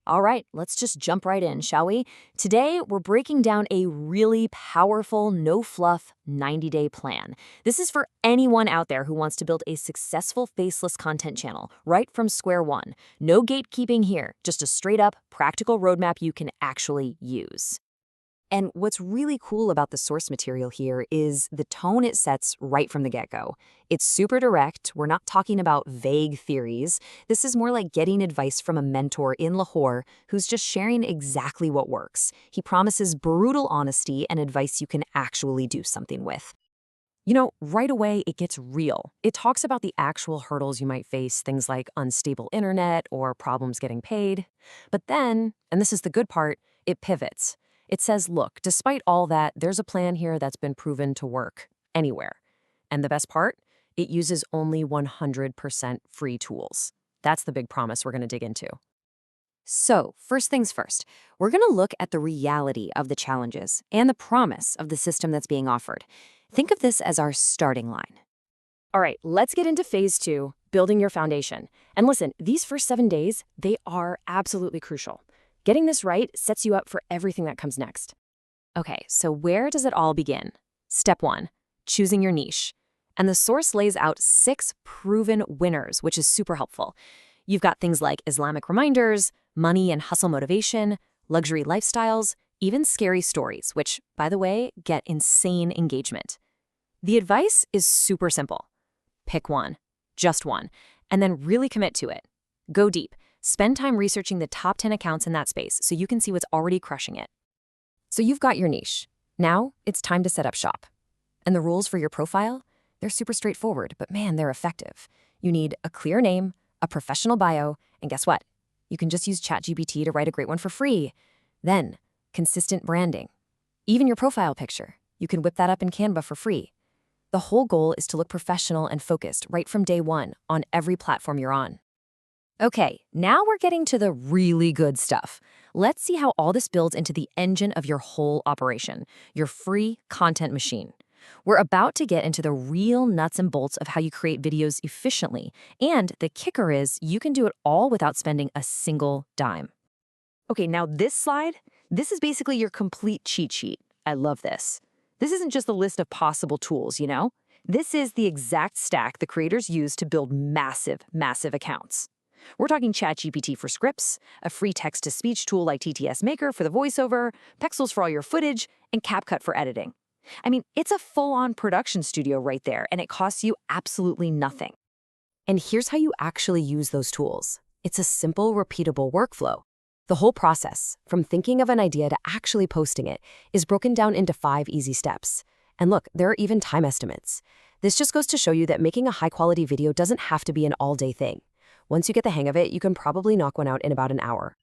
All right, let's just jump right in, shall we? Today, we're breaking down a really powerful, no-fluff 90-day plan. This is for anyone out there who wants to build a successful faceless content channel right from square one. No gatekeeping here, just a straight-up, practical roadmap you can actually use. And what's really cool about the source material here is the tone it sets right from the get-go. It's super direct. We're not talking about vague theories. This is more like getting advice from a mentor in Lahore who's just sharing exactly what works. He promises brutal honesty and advice you can actually do something with. Right away, it gets real. It talks about the actual hurdles you might face, things like unstable internet or problems getting paid. But then, and this is the good part, it pivots. It says, look, despite all that, there's a plan here that's been proven to work anywhere. And the best part? It uses only 100% free tools. That's the big promise we're going to dig into. So, first things first, we're going to look at the reality of the challenges and the promise of the system that's being offered. Think of this as our starting line. All right, let's get into phase 2, building your foundation. And listen, these first 7 days, they are absolutely crucial. Getting this right sets you up for everything that comes next. Okay, so where does it all begin? Step 1, choosing your niche. And the source lays out 6 proven winners, which is super helpful. You've got things like Islamic reminders, money and hustle motivation, luxury lifestyles, even scary stories, which, by the way, get insane engagement. The advice is super simple. Pick one, just one, and then really commit to it. Go deep. Spend time researching the top 10 accounts in that space so you can see what's already crushing it. So you've got your niche. Now it's time to set up shop. And the rules for your profile? They're super straightforward, but man, they're effective. You need a clear name, a professional bio, and guess what? You can just use ChatGPT to write a great one for free. Then, consistent branding. Even your profile picture. You can whip that up in Canva for free. The whole goal is to look professional and focused right from day one on every platform you're on. Okay, now we're getting to the really good stuff. Let's see how all this builds into the engine of your whole operation, your free content machine. We're about to get into the real nuts and bolts of how you create videos efficiently, and the kicker is you can do it all without spending a single dime. Okay, now this slide, this is basically your complete cheat sheet. I love this. This isn't just a list of possible tools, This is the exact stack the creators use to build massive, massive accounts. We're talking ChatGPT for scripts, a free text-to-speech tool like TTS Maker for the voiceover, Pexels for all your footage, and CapCut for editing. I mean, it's a full-on production studio right there, and it costs you absolutely nothing. And here's how you actually use those tools. It's a simple, repeatable workflow. The whole process, from thinking of an idea to actually posting it, is broken down into 5 easy steps. And look, there are even time estimates. This just goes to show you that making a high-quality video doesn't have to be an all-day thing. Once you get the hang of it, you can probably knock one out in about an hour.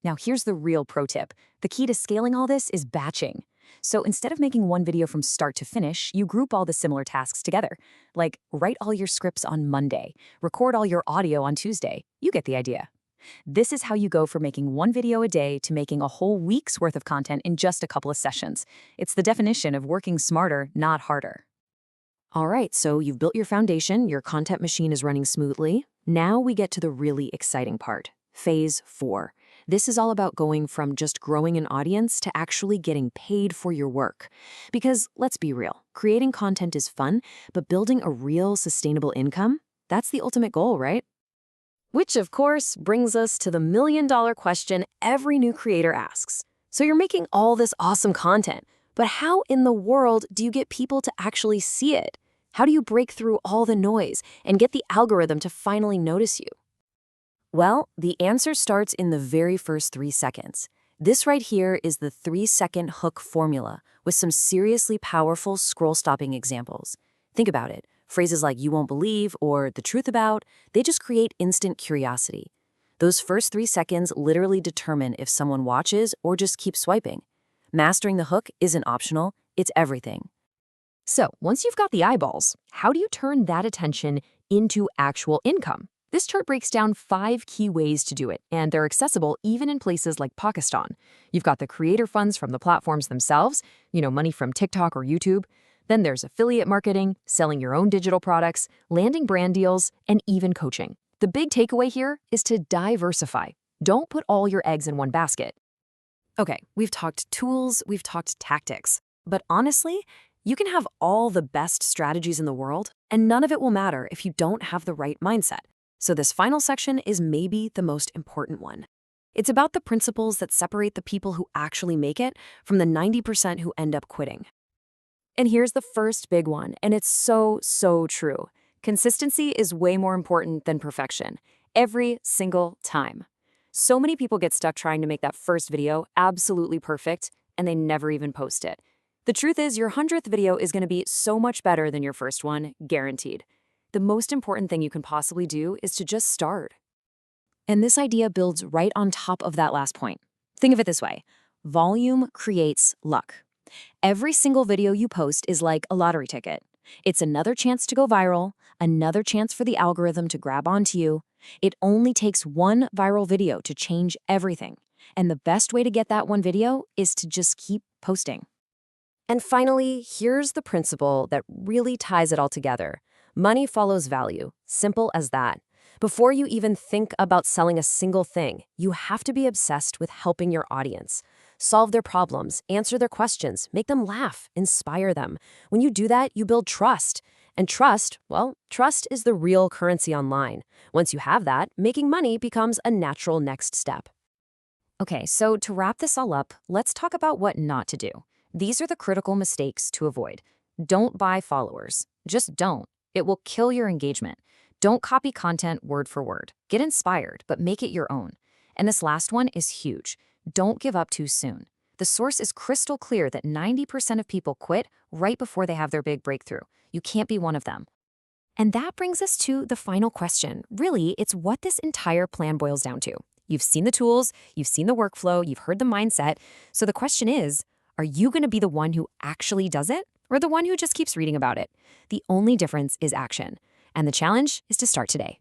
Now, here's the real pro tip. The key to scaling all this is batching. So instead of making one video from start to finish, you group all the similar tasks together. Like, write all your scripts on Monday, record all your audio on Tuesday. You get the idea. This is how you go from making one video a day to making a whole week's worth of content in just a couple of sessions. It's the definition of working smarter, not harder. All right, so you've built your foundation, your content machine is running smoothly. Now we get to the really exciting part, phase 4. This is all about going from just growing an audience to actually getting paid for your work. Because let's be real, creating content is fun, but building a real sustainable income, that's the ultimate goal, right? Which, of course, brings us to the million-dollar question every new creator asks. So you're making all this awesome content, but how in the world do you get people to actually see it? How do you break through all the noise and get the algorithm to finally notice you? Well, the answer starts in the very first 3 seconds. This right here is the 3-second hook formula with some seriously powerful scroll-stopping examples. Think about it. Phrases like "you won't believe" or "the truth about," they just create instant curiosity. Those first 3 seconds literally determine if someone watches or just keeps swiping. Mastering the hook isn't optional, it's everything. So, once you've got the eyeballs, how do you turn that attention into actual income? This chart breaks down 5 key ways to do it, and they're accessible even in places like Pakistan. You've got the creator funds from the platforms themselves, money from TikTok or YouTube. Then there's affiliate marketing, selling your own digital products, landing brand deals, and even coaching. The big takeaway here is to diversify. Don't put all your eggs in one basket. Okay, we've talked tools, we've talked tactics. But honestly, you can have all the best strategies in the world, and none of it will matter if you don't have the right mindset. So this final section is maybe the most important one. It's about the principles that separate the people who actually make it from the 90% who end up quitting. And here's the first big one, and it's so true. Consistency is way more important than perfection, every single time. So many people get stuck trying to make that first video absolutely perfect, and they never even post it. The truth is, your 100th video is going to be so much better than your first one, guaranteed. The most important thing you can possibly do is to just start. And this idea builds right on top of that last point. Think of it this way. Volume creates luck. Every single video you post is like a lottery ticket. It's another chance to go viral, another chance for the algorithm to grab onto you. It only takes one viral video to change everything. And the best way to get that one video is to just keep posting. And finally, here's the principle that really ties it all together. Money follows value. Simple as that. Before you even think about selling a single thing, you have to be obsessed with helping your audience. Solve their problems, answer their questions, make them laugh, inspire them. When you do that, you build trust. And trust, well, trust is the real currency online. Once you have that, making money becomes a natural next step. Okay, so to wrap this all up, let's talk about what not to do. These are the critical mistakes to avoid. Don't buy followers. Just don't. It will kill your engagement. Don't copy content word for word. Get inspired, but make it your own. And this last one is huge. Don't give up too soon. The source is crystal clear that 90% of people quit right before they have their big breakthrough. You can't be one of them. And that brings us to the final question. Really, it's what this entire plan boils down to. You've seen the tools, you've seen the workflow, you've heard the mindset. So the question is, are you going to be the one who actually does it or the one who just keeps reading about it? The only difference is action. And the challenge is to start today.